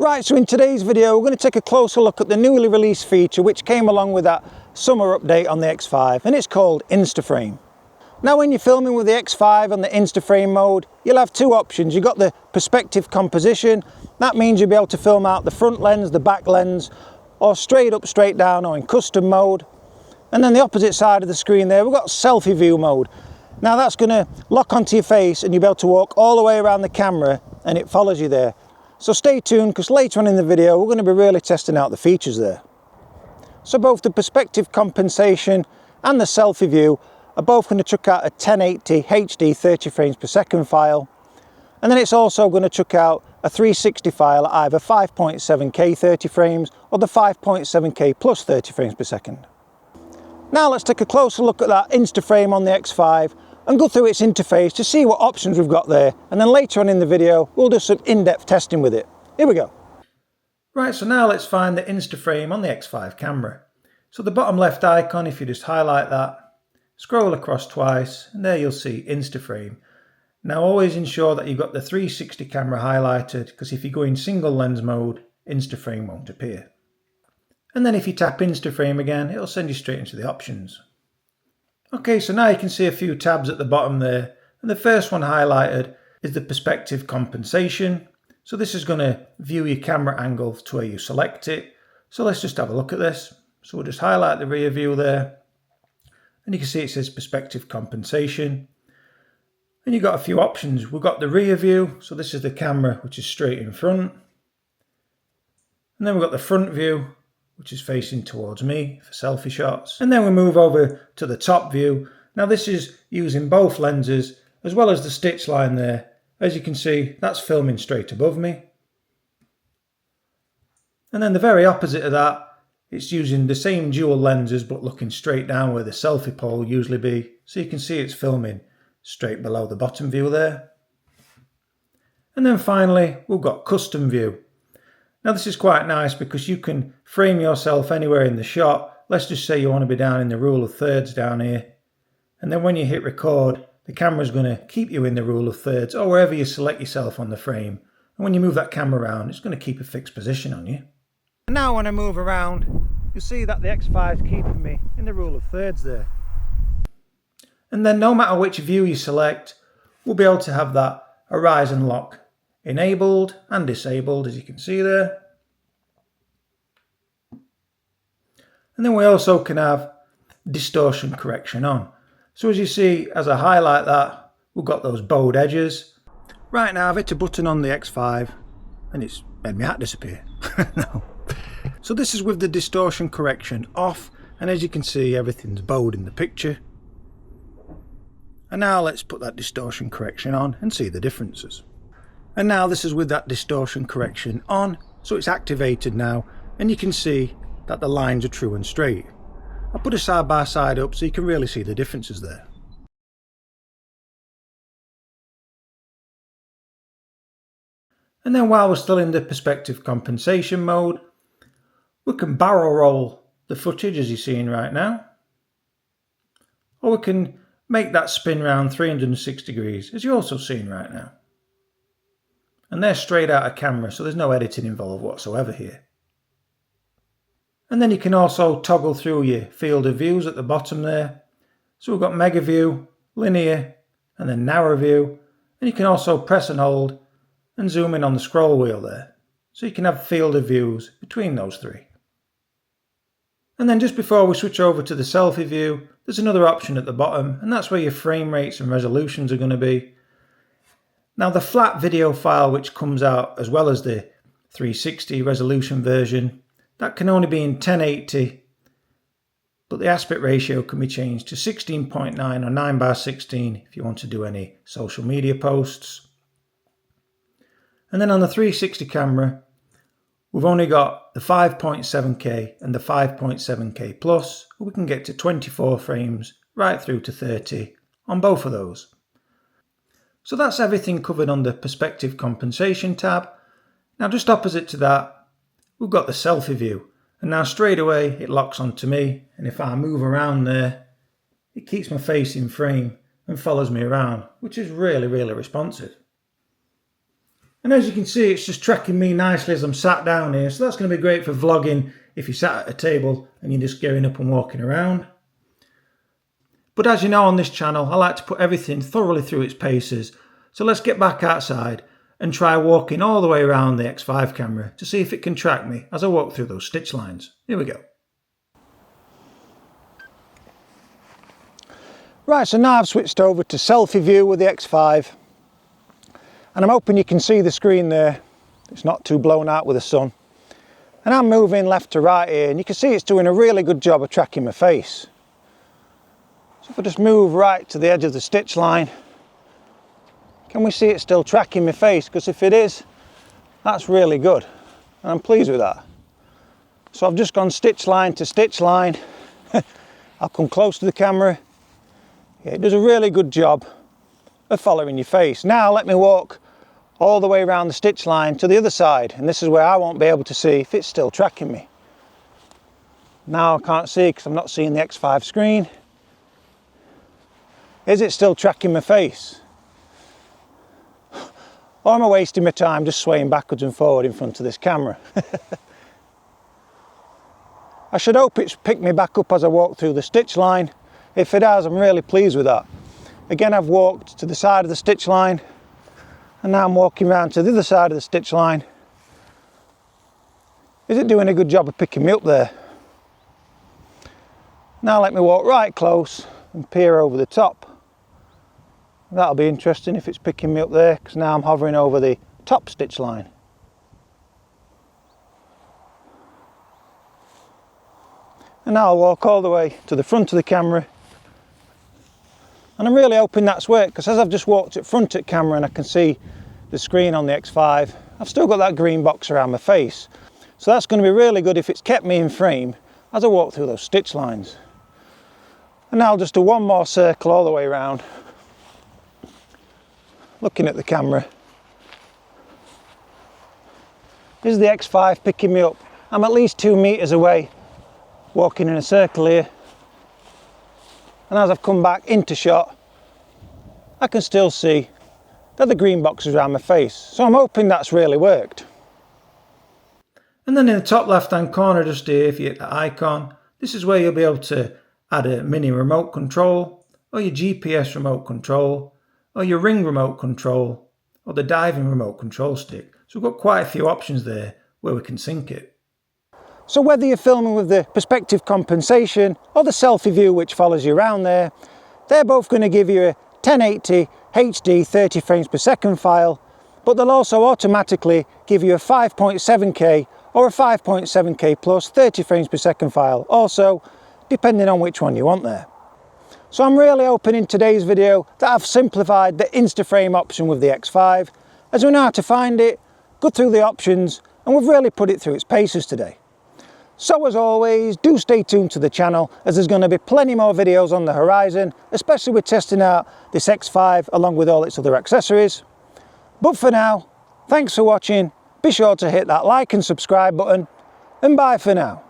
Right, so in today's video we're going to take a closer look at the newly released feature which came along with that summer update on the X5, and it's called INSTAFRAME. Now when you're filming with the X5 on the INSTAFRAME mode, you'll have two options. You've got the perspective composition. That means you'll be able to film out the front lens, the back lens, or straight up, straight down, or in custom mode. And then the opposite side of the screen there, we've got selfie view mode. Now that's going to lock onto your face and you'll be able to walk all the way around the camera and it follows you there. So stay tuned, because later on in the video we're going to be really testing out the features there. So both the perspective compensation and the selfie view are both going to chuck out a 1080 HD 30 frames per second file, and then it's also going to chuck out a 360 file at either 5.7K 30 frames or the 5.7K plus 30 frames per second. Now let's take a closer look at that INSTAFRAME on the X5 and go through its interface to see what options we've got there, and then later on in the video we'll do some in-depth testing with it. Here we go. Right, so now let's find the INSTAFRAME on the X5 camera. So the bottom left icon, if you just highlight that, scroll across twice, and there you'll see INSTAFRAME. Now always ensure that you've got the 360 camera highlighted, because if you go in single lens mode, INSTAFRAME won't appear. And then if you tap INSTAFRAME again, it'll send you straight into the options. Okay, so now you can see a few tabs at the bottom there, and the first one highlighted is the perspective compensation. So this is going to view your camera angle to where you select it. So let's just have a look at this. So we'll just highlight the rear view there, and you can see it says perspective compensation. And you've got a few options. We've got the rear view, so this is the camera which is straight in front. And then we've got the front view, which is facing towards me for selfie shots. And then we move over to the top view. Now this is using both lenses as well as the stitch line there. As you can see, that's filming straight above me. And then the very opposite of that, it's using the same dual lenses but looking straight down where the selfie pole will usually be. So you can see it's filming straight below the bottom view there. And then finally, we've got custom view. Now this is quite nice because you can frame yourself anywhere in the shot. Let's just say you want to be down in the rule of thirds down here. And then when you hit record, the camera's going to keep you in the rule of thirds or wherever you select yourself on the frame. And when you move that camera around, it's going to keep a fixed position on you. And now when I move around, you'll see that the X5 is keeping me in the rule of thirds there. And then no matter which view you select, we'll be able to have that horizon lock enabled and disabled, as you can see there. And then we also can have distortion correction on. So as you see, as I highlight that, we've got those bowed edges. Right now I've hit a button on the X5 and it's made my hat disappear. No. So this is with the distortion correction off, and as you can see, everything's bowed in the picture. And now let's put that distortion correction on and see the differences. And now this is with that distortion correction on, so it's activated now, and you can see that the lines are true and straight. I'll put a side by side up so you can really see the differences there. And then while we're still in the perspective compensation mode, we can barrel roll the footage as you're seeing right now. Or we can make that spin round 360 degrees as you're also seeing right now. And they're straight out of camera, so there's no editing involved whatsoever here. And then you can also toggle through your field of views at the bottom there. So we've got mega view, linear, and then narrow view. And you can also press and hold and zoom in on the scroll wheel there. So you can have field of views between those three. And then just before we switch over to the selfie view, there's another option at the bottom, and that's where your frame rates and resolutions are going to be. Now the flat video file which comes out as well as the 360 resolution version, that can only be in 1080, but the aspect ratio can be changed to 16.9 or 9:16 if you want to do any social media posts. And then on the 360 camera, we've only got the 5.7K and the 5.7K plus. We can get to 24 frames right through to 30 on both of those. So that's everything covered on the perspective compensation tab. Now just opposite to that, we've got the selfie view. And now straight away it locks onto me, and if I move around there, it keeps my face in frame and follows me around, which is really, really responsive. And as you can see, it's just tracking me nicely as I'm sat down here. So that's going to be great for vlogging if you're sat at a table and you're just getting up and walking around. But as you know on this channel, I like to put everything thoroughly through its paces. So let's get back outside and try walking all the way around the X5 camera to see if it can track me as I walk through those stitch lines. Here we go. Right, so now I've switched over to selfie view with the X5. And I'm hoping you can see the screen there. It's not too blown out with the sun. And I'm moving left to right here, and you can see it's doing a really good job of tracking my face. So if I just move right to the edge of the stitch line, can we see it still tracking my face? Because if it is, that's really good. And I'm pleased with that. So I've just gone stitch line to stitch line. I'll come close to the camera. Yeah, it does a really good job of following your face. Now let me walk all the way around the stitch line to the other side, and this is where I won't be able to see if it's still tracking me. Now I can't see because I'm not seeing the X5 screen. Is it still tracking my face? Or am I wasting my time just swaying backwards and forward in front of this camera? I should hope it's picked me back up as I walk through the stitch line. If it has, I'm really pleased with that. Again, I've walked to the side of the stitch line, and now I'm walking around to the other side of the stitch line. Is it doing a good job of picking me up there? Now let me walk right close and peer over the top. That'll be interesting if it's picking me up there, because now I'm hovering over the top stitch line. And now I'll walk all the way to the front of the camera. And I'm really hoping that's worked, because as I've just walked at front at camera and I can see the screen on the X5, I've still got that green box around my face. So that's going to be really good if it's kept me in frame as I walk through those stitch lines. And now I'll just do one more circle all the way around, looking at the camera. Is the X5 picking me up? I'm at least 2 meters away, walking in a circle here. And as I've come back into shot, I can still see that the green box is around my face. So I'm hoping that's really worked. And then in the top left hand corner just here, if you hit that icon, this is where you'll be able to add a mini remote control, or your GPS remote control, or your ring remote control, or the diving remote control stick. So we've got quite a few options there where we can sync it. So whether you're filming with the perspective compensation or the selfie view which follows you around there, they're both going to give you a 1080 HD 30 frames per second file, but they'll also automatically give you a 5.7K or a 5.7K plus 30 frames per second file, also depending on which one you want there. So I'm really hoping in today's video that I've simplified the INSTAFRAME option with the X5, as we know how to find it, go through the options, and we've really put it through its paces today. So as always, do stay tuned to the channel, as there's going to be plenty more videos on the horizon, especially with testing out this X5 along with all its other accessories. But for now, thanks for watching, be sure to hit that like and subscribe button, and bye for now.